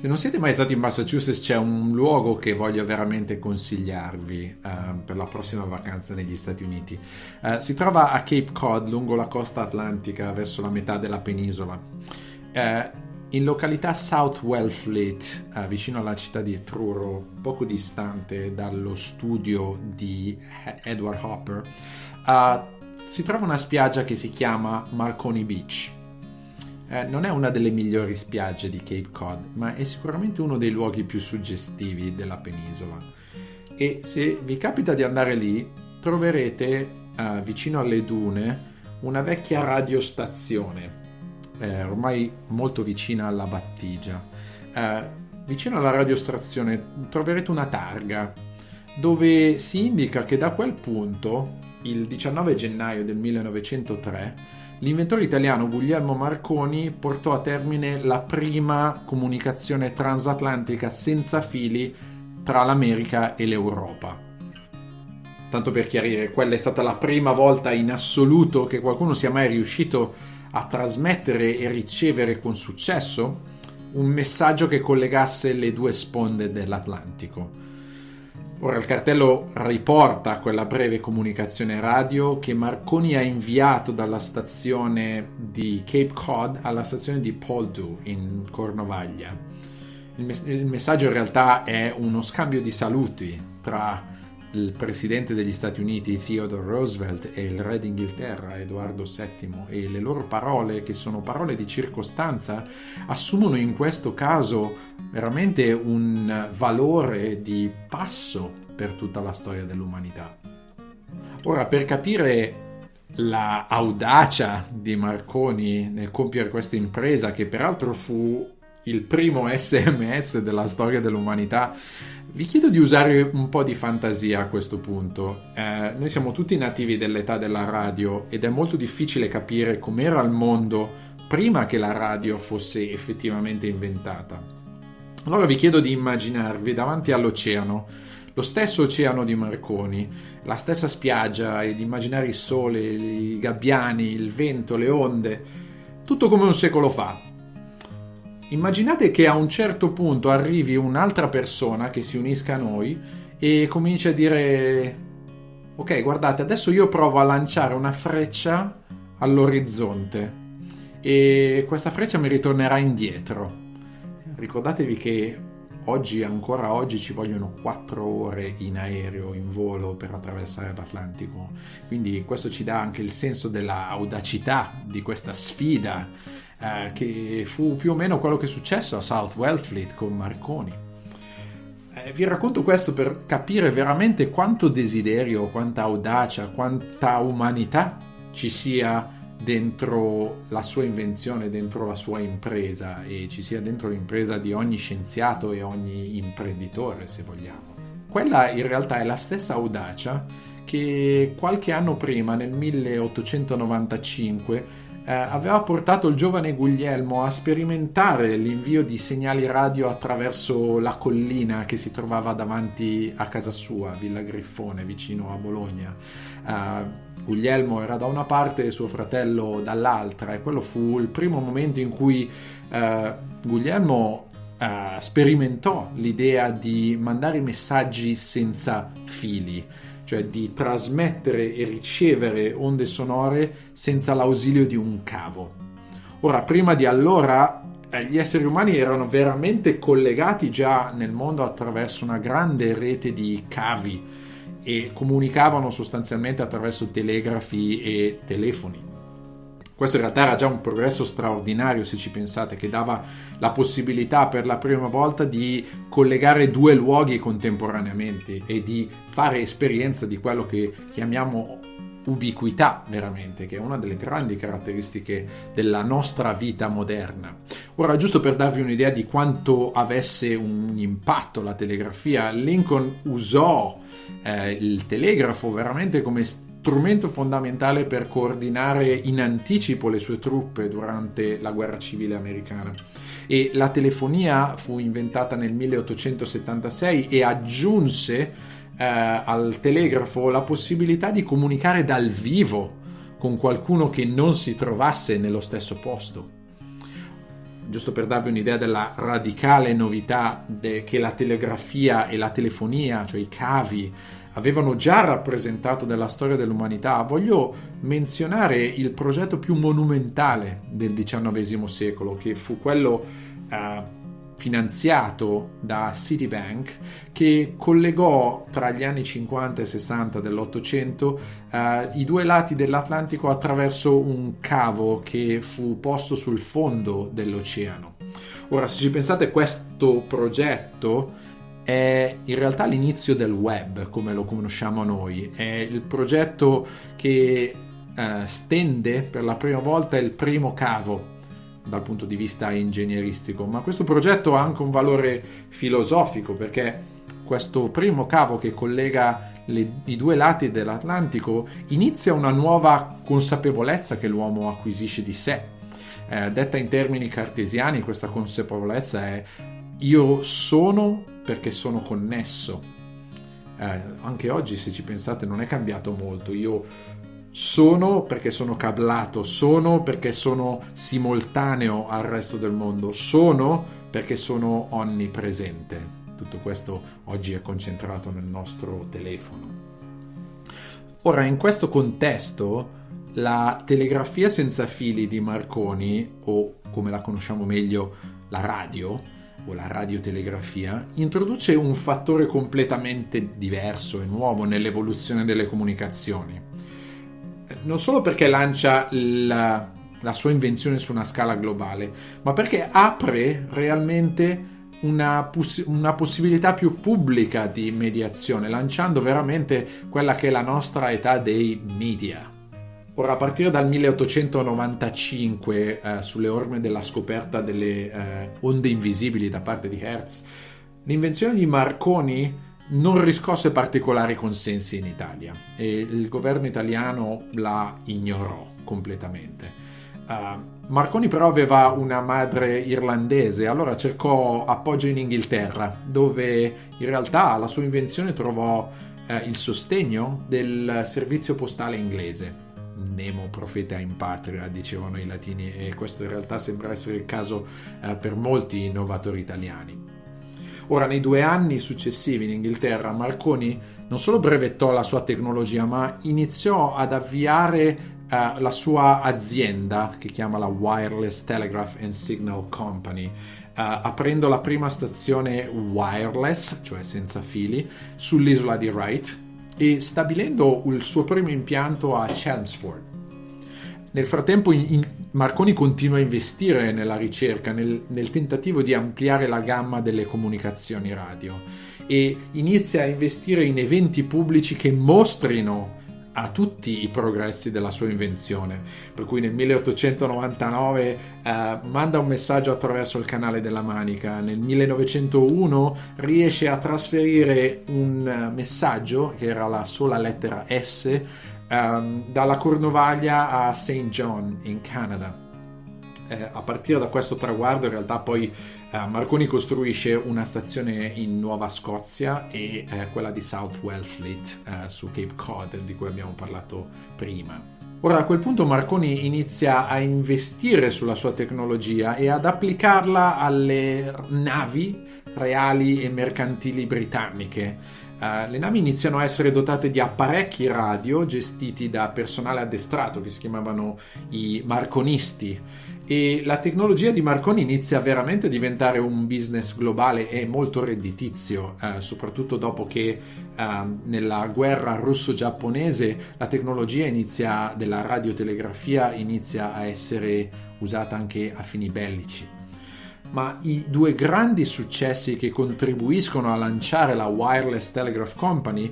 Se non siete mai stati in Massachusetts, c'è un luogo che voglio veramente consigliarvi per la prossima vacanza negli Stati Uniti. Si trova a Cape Cod, lungo la costa atlantica, verso la metà della penisola. In località South Wellfleet, vicino alla città di Truro, poco distante dallo studio di Edward Hopper, si trova una spiaggia che si chiama Marconi Beach. Non è una delle migliori spiagge di Cape Cod, ma è sicuramente uno dei luoghi più suggestivi della penisola. E se vi capita di andare lì, troverete vicino alle dune una vecchia radiostazione, ormai molto vicina alla battigia. Vicino alla radiostazione troverete una targa dove si indica che da quel punto, il 19 gennaio del 1903, l'inventore italiano Guglielmo Marconi portò a termine la prima comunicazione transatlantica senza fili tra l'America e l'Europa. Tanto per chiarire, quella è stata la prima volta in assoluto che qualcuno sia mai riuscito a trasmettere e ricevere con successo un messaggio che collegasse le due sponde dell'Atlantico. Ora il cartello riporta quella breve comunicazione radio che Marconi ha inviato dalla stazione di Cape Cod alla stazione di Poldhu in Cornovaglia. Il messaggio in realtà è uno scambio di saluti tra il presidente degli Stati Uniti Theodore Roosevelt e il re d'Inghilterra Edoardo VII, e le loro parole, che sono parole di circostanza, assumono in questo caso veramente un valore di passo per tutta la storia dell'umanità. Ora, per capire la audacia di Marconi nel compiere questa impresa, che peraltro fu il primo SMS della storia dell'umanità, vi chiedo di usare un po' di fantasia a questo punto. Noi siamo tutti nativi dell'età della radio ed è molto difficile capire com'era il mondo prima che la radio fosse effettivamente inventata. Allora vi chiedo di immaginarvi davanti all'oceano, lo stesso oceano di Marconi, la stessa spiaggia, ed immaginare il sole, i gabbiani, il vento, le onde, tutto come un secolo fa. Immaginate che a un certo punto arrivi un'altra persona che si unisca a noi e comincia a dire: ok, guardate, adesso io provo a lanciare una freccia all'orizzonte e questa freccia mi ritornerà indietro. Ricordatevi che ancora oggi ci vogliono 4 ore in aereo, in volo, per attraversare l'Atlantico. Quindi questo ci dà anche il senso della audacità di questa sfida, che fu più o meno quello che è successo a South Wellfleet con Marconi. Vi racconto questo per capire veramente quanto desiderio, quanta audacia, quanta umanità ci sia dentro la sua invenzione, dentro la sua impresa, e ci sia dentro l'impresa di ogni scienziato e ogni imprenditore, se vogliamo. Quella in realtà è la stessa audacia che qualche anno prima, nel 1895, aveva portato il giovane Guglielmo a sperimentare l'invio di segnali radio attraverso la collina che si trovava davanti a casa sua, Villa Griffone, vicino a Bologna. Guglielmo era da una parte e suo fratello dall'altra, e quello fu il primo momento in cui Guglielmo sperimentò l'idea di mandare i messaggi senza fili, cioè di trasmettere e ricevere onde sonore senza l'ausilio di un cavo. Ora, prima di allora, gli esseri umani erano veramente collegati già nel mondo attraverso una grande rete di cavi e comunicavano sostanzialmente attraverso telegrafi e telefoni. Questo in realtà era già un progresso straordinario, se ci pensate, che dava la possibilità per la prima volta di collegare 2 luoghi contemporaneamente e di fare esperienza di quello che chiamiamo ubiquità, veramente, che è una delle grandi caratteristiche della nostra vita moderna. Ora, giusto per darvi un'idea di quanto avesse un impatto la telegrafia, Lincoln usò il telegrafo veramente come strumento fondamentale per coordinare in anticipo le sue truppe durante la guerra civile americana. E la telefonia fu inventata nel 1876 e aggiunse al telegrafo la possibilità di comunicare dal vivo con qualcuno che non si trovasse nello stesso posto. giusto per darvi un'idea della radicale novità che la telegrafia e la telefonia, cioè i cavi, avevano già rappresentato nella storia dell'umanità, voglio menzionare il progetto più monumentale del XIX secolo, che fu quello finanziato da Citibank, che collegò tra gli anni 50 e 60 dell'Ottocento i due lati dell'Atlantico attraverso un cavo che fu posto sul fondo dell'oceano. Ora, se ci pensate, questo progetto è in realtà l'inizio del web, come lo conosciamo noi. È il progetto che stende per la prima volta il primo cavo dal punto di vista ingegneristico, ma questo progetto ha anche un valore filosofico, perché questo primo cavo che collega i due lati dell'Atlantico inizia una nuova consapevolezza che l'uomo acquisisce di sé. Detta in termini cartesiani, questa consapevolezza è: io sono perché sono connesso. Anche oggi, se ci pensate, non è cambiato molto. Io sono perché sono cablato, sono perché sono simultaneo al resto del mondo, sono perché sono onnipresente. Tutto questo oggi è concentrato nel nostro telefono. Ora, in questo contesto, la telegrafia senza fili di Marconi, o come la conosciamo meglio, la radio, o la radiotelegrafia, introduce un fattore completamente diverso e nuovo nell'evoluzione delle comunicazioni. Non solo perché lancia la sua invenzione su una scala globale, ma perché apre realmente una possibilità più pubblica di mediazione, lanciando veramente quella che è la nostra età dei media. Ora, a partire dal 1895, sulle orme della scoperta delle onde invisibili da parte di Hertz, l'invenzione di Marconi non riscosse particolari consensi in Italia e il governo italiano la ignorò completamente. Marconi però aveva una madre irlandese, allora cercò appoggio in Inghilterra, dove in realtà la sua invenzione trovò il sostegno del servizio postale inglese. Nemo profeta in patria, dicevano i latini, e questo in realtà sembra essere il caso per molti innovatori italiani. Ora, nei 2 anni successivi in Inghilterra, Marconi non solo brevettò la sua tecnologia, ma iniziò ad avviare la sua azienda, che chiama la Wireless Telegraph and Signal Company, aprendo la prima stazione wireless, cioè senza fili, sull'isola di Wright e stabilendo il suo primo impianto a Chelmsford. Nel frattempo Marconi continua a investire nella ricerca, nel tentativo di ampliare la gamma delle comunicazioni radio, e inizia a investire in eventi pubblici che mostrino a tutti i progressi della sua invenzione. Per cui nel 1899 manda un messaggio attraverso il canale della Manica, nel 1901 riesce a trasferire un messaggio che era la sola lettera S dalla Cornovaglia a St. John in Canada. A partire da questo traguardo in realtà poi Marconi costruisce una stazione in Nuova Scozia e quella di South Wellfleet su Cape Cod, di cui abbiamo parlato prima. Ora, a quel punto Marconi inizia a investire sulla sua tecnologia e ad applicarla alle navi reali e mercantili britanniche. Le navi iniziano a essere dotate di apparecchi radio gestiti da personale addestrato che si chiamavano i marconisti, e la tecnologia di Marconi inizia veramente a diventare un business globale e molto redditizio, soprattutto dopo che nella guerra russo-giapponese la tecnologia della radiotelegrafia inizia a essere usata anche a fini bellici. Ma i 2 grandi successi che contribuiscono a lanciare la Wireless Telegraph Company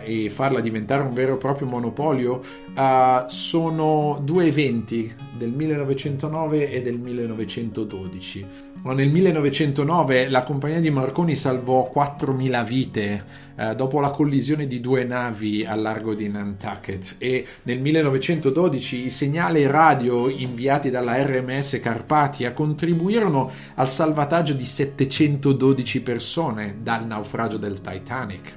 e farla diventare un vero e proprio monopolio sono 2 eventi del 1909 e del 1912. Nel 1909 la compagnia di Marconi salvò 4.000 vite dopo la collisione di 2 navi al largo di Nantucket, e nel 1912 i segnali radio inviati dalla RMS Carpathia contribuirono al salvataggio di 712 persone dal naufragio del Titanic.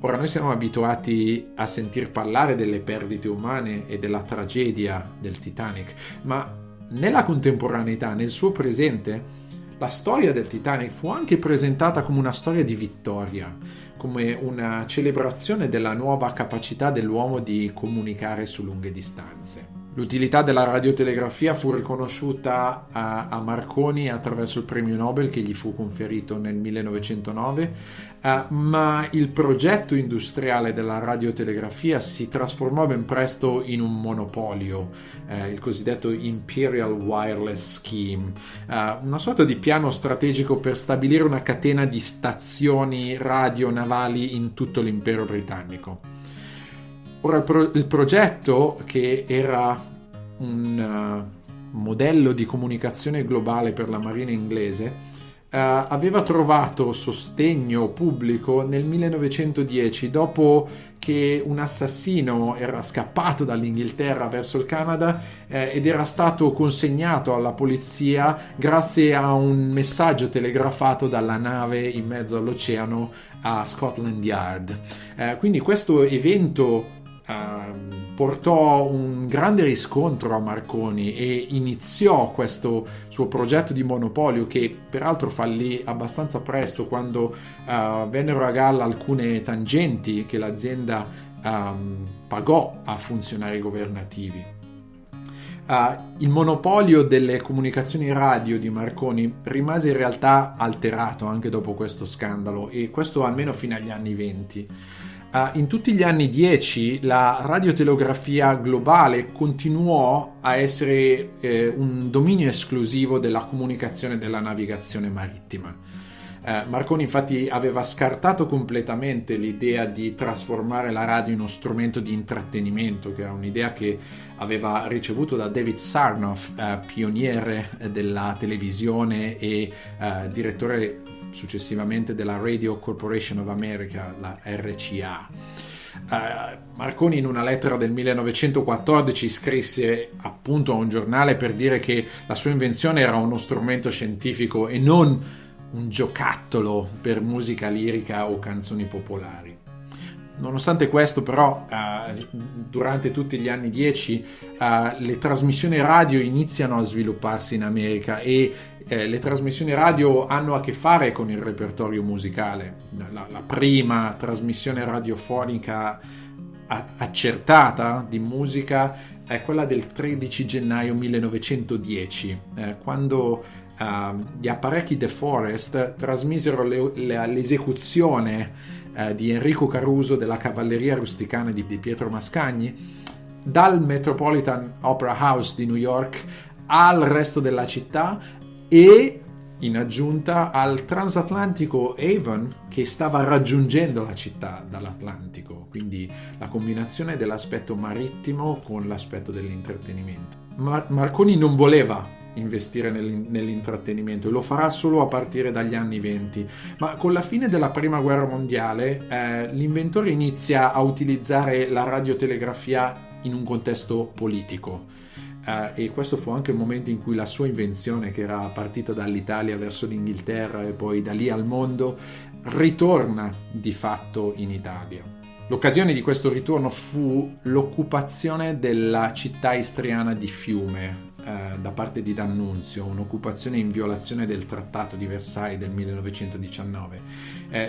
Ora, noi siamo abituati a sentir parlare delle perdite umane e della tragedia del Titanic, ma nella contemporaneità, nel suo presente, la storia del Titanic fu anche presentata come una storia di vittoria, come una celebrazione della nuova capacità dell'uomo di comunicare su lunghe distanze. L'utilità della radiotelegrafia fu riconosciuta a Marconi attraverso il premio Nobel che gli fu conferito nel 1909, ma il progetto industriale della radiotelegrafia si trasformò ben presto in un monopolio, il cosiddetto Imperial Wireless Scheme, una sorta di piano strategico per stabilire una catena di stazioni radio navali in tutto l'impero britannico. Ora, il progetto, che era un modello di comunicazione globale per la marina inglese, aveva trovato sostegno pubblico nel 1910, dopo che un assassino era scappato dall'Inghilterra verso il Canada ed era stato consegnato alla polizia grazie a un messaggio telegrafato dalla nave in mezzo all'oceano a Scotland Yard. Quindi questo evento portò un grande riscontro a Marconi e iniziò questo suo progetto di monopolio, che peraltro fallì abbastanza presto quando vennero a galla alcune tangenti che l'azienda pagò a funzionari governativi. Il monopolio delle comunicazioni radio di Marconi rimase in realtà alterato anche dopo questo scandalo, e questo almeno fino agli anni 20. In tutti gli anni 10 la radiotelegrafia globale continuò a essere un dominio esclusivo della comunicazione e della navigazione marittima. Marconi infatti aveva scartato completamente l'idea di trasformare la radio in uno strumento di intrattenimento, che era un'idea che aveva ricevuto da David Sarnoff, pioniere della televisione e direttore successivamente della Radio Corporation of America, la RCA. Marconi in una lettera del 1914 scrisse appunto a un giornale per dire che la sua invenzione era uno strumento scientifico e non un giocattolo per musica lirica o canzoni popolari. Nonostante questo, però, durante tutti gli anni 10 le trasmissioni radio iniziano a svilupparsi in America e le trasmissioni radio hanno a che fare con il repertorio musicale. La prima trasmissione radiofonica accertata di musica è quella del 13 gennaio 1910, quando gli apparecchi De Forest trasmisero l'esecuzione di Enrico Caruso della Cavalleria Rusticana di Pietro Mascagni dal Metropolitan Opera House di New York al resto della città e in aggiunta al transatlantico Avon che stava raggiungendo la città dall'Atlantico, quindi la combinazione dell'aspetto marittimo con l'aspetto dell'intrattenimento. Marconi non voleva investire nell'intrattenimento e lo farà solo a partire dagli anni 20, ma con la fine della prima guerra mondiale l'inventore inizia a utilizzare la radiotelegrafia in un contesto politico. E questo fu anche il momento in cui la sua invenzione, che era partita dall'Italia verso l'Inghilterra e poi da lì al mondo, ritorna di fatto in Italia. L'occasione di questo ritorno fu l'occupazione della città istriana di Fiume da parte di D'Annunzio, un'occupazione in violazione del Trattato di Versailles del 1919.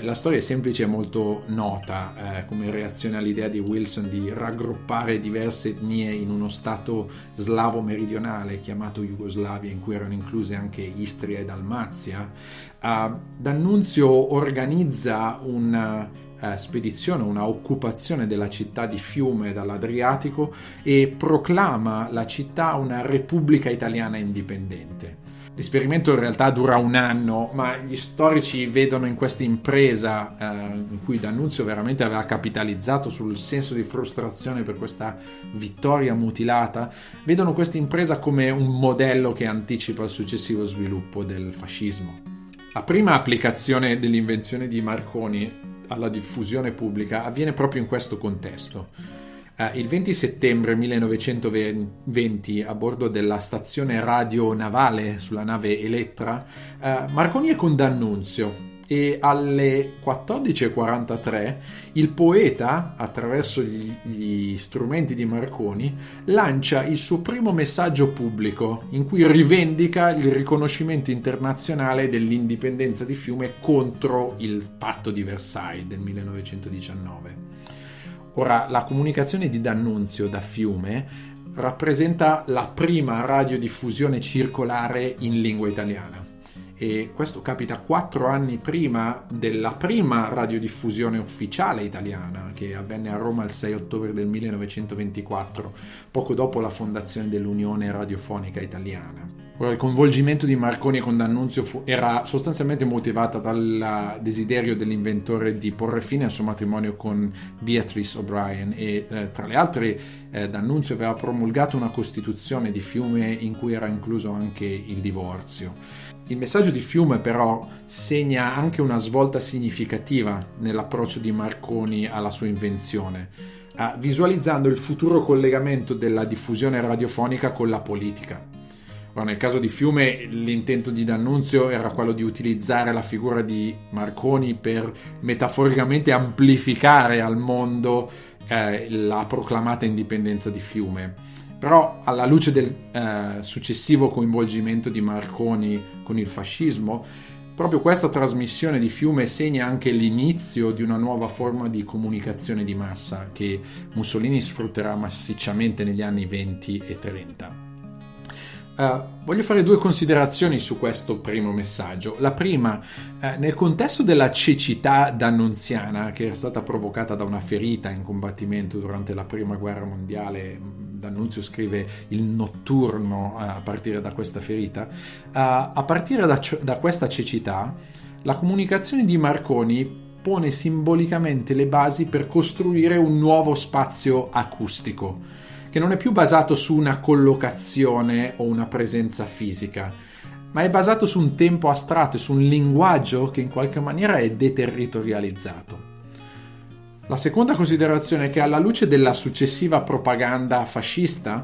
La storia è semplice e molto nota come reazione all'idea di Wilson di raggruppare diverse etnie in uno stato slavo meridionale chiamato Jugoslavia, in cui erano incluse anche Istria e Dalmazia. D'Annunzio organizza una spedizione, una occupazione della città di Fiume dall'Adriatico e proclama la città una repubblica italiana indipendente. L'esperimento in realtà dura un anno, ma gli storici vedono in questa impresa in cui D'Annunzio veramente aveva capitalizzato sul senso di frustrazione per questa vittoria mutilata, vedono questa impresa come un modello che anticipa il successivo sviluppo del fascismo. La prima applicazione dell'invenzione di Marconi alla diffusione pubblica avviene proprio in questo contesto. Il 20 settembre 1920, a bordo della stazione radio navale sulla nave Elettra, Marconi è con D'Annunzio e alle 14:43 il poeta, attraverso gli strumenti di Marconi, lancia il suo primo messaggio pubblico in cui rivendica il riconoscimento internazionale dell'indipendenza di Fiume contro il patto di Versailles del 1919. Ora, la comunicazione di D'Annunzio da Fiume rappresenta la prima radiodiffusione circolare in lingua italiana. E questo capita 4 anni prima della prima radiodiffusione ufficiale italiana, che avvenne a Roma il 6 ottobre del 1924, poco dopo la fondazione dell'Unione Radiofonica Italiana. Ora, il coinvolgimento di Marconi con D'Annunzio era sostanzialmente motivata dal desiderio dell'inventore di porre fine al suo matrimonio con Beatrice O'Brien e tra le altre D'Annunzio aveva promulgato una costituzione di Fiume in cui era incluso anche il divorzio. Il messaggio di Fiume però segna anche una svolta significativa nell'approccio di Marconi alla sua invenzione, visualizzando il futuro collegamento della diffusione radiofonica con la politica. Ora, nel caso di Fiume l'intento di D'Annunzio era quello di utilizzare la figura di Marconi per metaforicamente amplificare al mondo la proclamata indipendenza di Fiume. Però alla luce del successivo coinvolgimento di Marconi con il fascismo, proprio questa trasmissione di Fiume segna anche l'inizio di una nuova forma di comunicazione di massa che Mussolini sfrutterà massicciamente negli anni 20 e 30. Voglio fare 2 considerazioni su questo primo messaggio. La prima, nel contesto della cecità dannunziana che era stata provocata da una ferita in combattimento durante la Prima Guerra Mondiale, D'Annunzio scrive il notturno a partire da questa ferita, a partire da questa cecità, la comunicazione di Marconi pone simbolicamente le basi per costruire un nuovo spazio acustico, che non è più basato su una collocazione o una presenza fisica, ma è basato su un tempo astratto e su un linguaggio che in qualche maniera è deterritorializzato. La seconda considerazione è che alla luce della successiva propaganda fascista,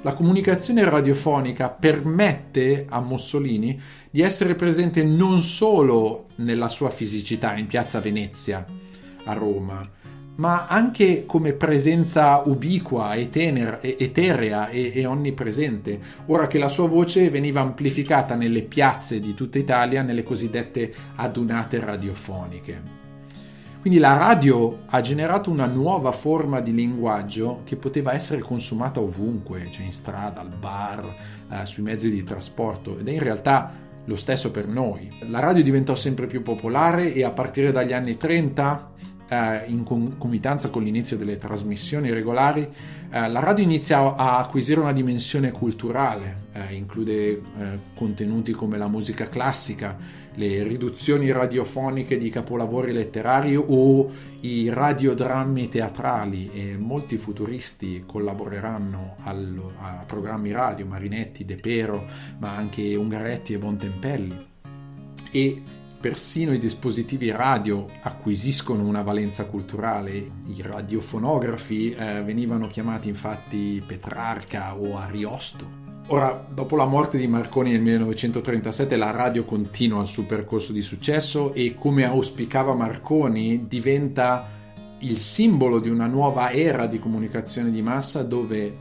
la comunicazione radiofonica permette a Mussolini di essere presente non solo nella sua fisicità in Piazza Venezia, a Roma, ma anche come presenza ubiqua, eterea e onnipresente, ora che la sua voce veniva amplificata nelle piazze di tutta Italia nelle cosiddette adunate radiofoniche. Quindi la radio ha generato una nuova forma di linguaggio che poteva essere consumata ovunque, cioè in strada, al bar, sui mezzi di trasporto, ed è in realtà lo stesso per noi. La radio diventò sempre più popolare e a partire dagli anni 30, in concomitanza con l'inizio delle trasmissioni regolari, la radio inizia a acquisire una dimensione culturale, include contenuti come la musica classica, le riduzioni radiofoniche di capolavori letterari o i radiodrammi teatrali, e molti futuristi collaboreranno a programmi radio, Marinetti, De Pero, ma anche Ungaretti e Bontempelli, e persino i dispositivi radio acquisiscono una valenza culturale. I radiofonografi venivano chiamati infatti Petrarca o Ariosto. Ora, dopo la morte di Marconi nel 1937, la radio continua il suo percorso di successo e, come auspicava Marconi, diventa il simbolo di una nuova era di comunicazione di massa dove,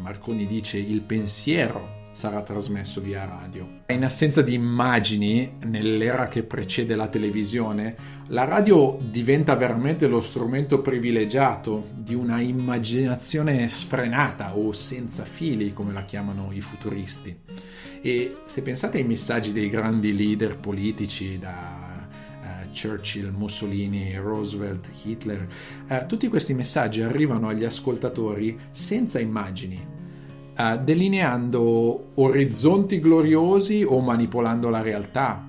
Marconi dice, il pensiero sarà trasmesso via radio. In assenza di immagini, nell'era che precede la televisione, la radio diventa veramente lo strumento privilegiato di una immaginazione sfrenata o senza fili, come la chiamano i futuristi. E se pensate ai messaggi dei grandi leader politici, da Churchill, Mussolini, Roosevelt, Hitler, tutti questi messaggi arrivano agli ascoltatori senza immagini, delineando orizzonti gloriosi o manipolando la realtà,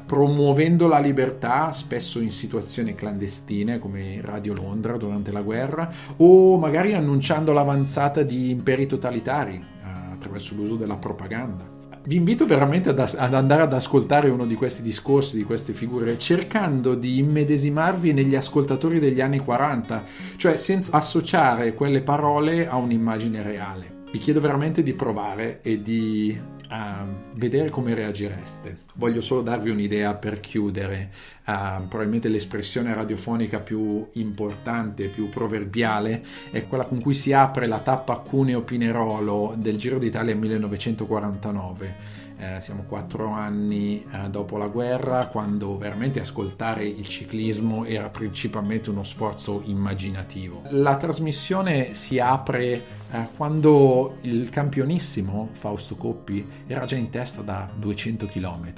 promuovendo la libertà, spesso in situazioni clandestine come Radio Londra durante la guerra, o magari annunciando l'avanzata di imperi totalitari attraverso l'uso della propaganda. Vi invito veramente ad andare ad ascoltare uno di questi discorsi, di queste figure, cercando di immedesimarvi negli ascoltatori degli anni 40, cioè senza associare quelle parole a un'immagine reale. Vi chiedo veramente di provare e di a vedere come reagireste. Voglio solo darvi un'idea per chiudere. Probabilmente l'espressione radiofonica più importante, più proverbiale, è quella con cui si apre la tappa Cuneo-Pinerolo del Giro d'Italia 1949. Siamo 4 anni dopo la guerra, quando veramente ascoltare il ciclismo era principalmente uno sforzo immaginativo. La trasmissione si apre quando il campionissimo Fausto Coppi era già in testa da 200 km.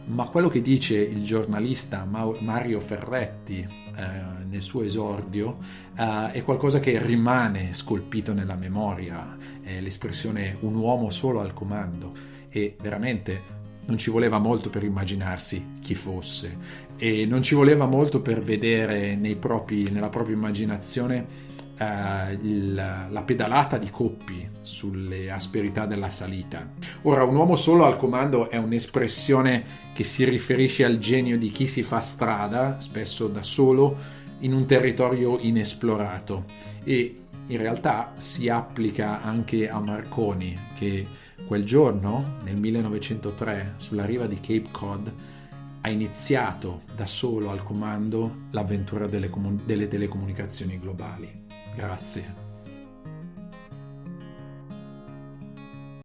Ma quello che dice il giornalista Mario Ferretti nel suo esordio è qualcosa che rimane scolpito nella memoria, è l'espressione "un uomo solo al comando", e veramente non ci voleva molto per immaginarsi chi fosse, e non ci voleva molto per vedere nella propria immaginazione la pedalata di Coppi sulle asperità della salita. Ora, un uomo solo al comando è un'espressione che si riferisce al genio di chi si fa strada, spesso da solo, in un territorio inesplorato, e in realtà si applica anche a Marconi, che quel giorno, nel 1903, sulla riva di Cape Cod, ha iniziato da solo al comando l'avventura delle telecomunicazioni globali. Grazie.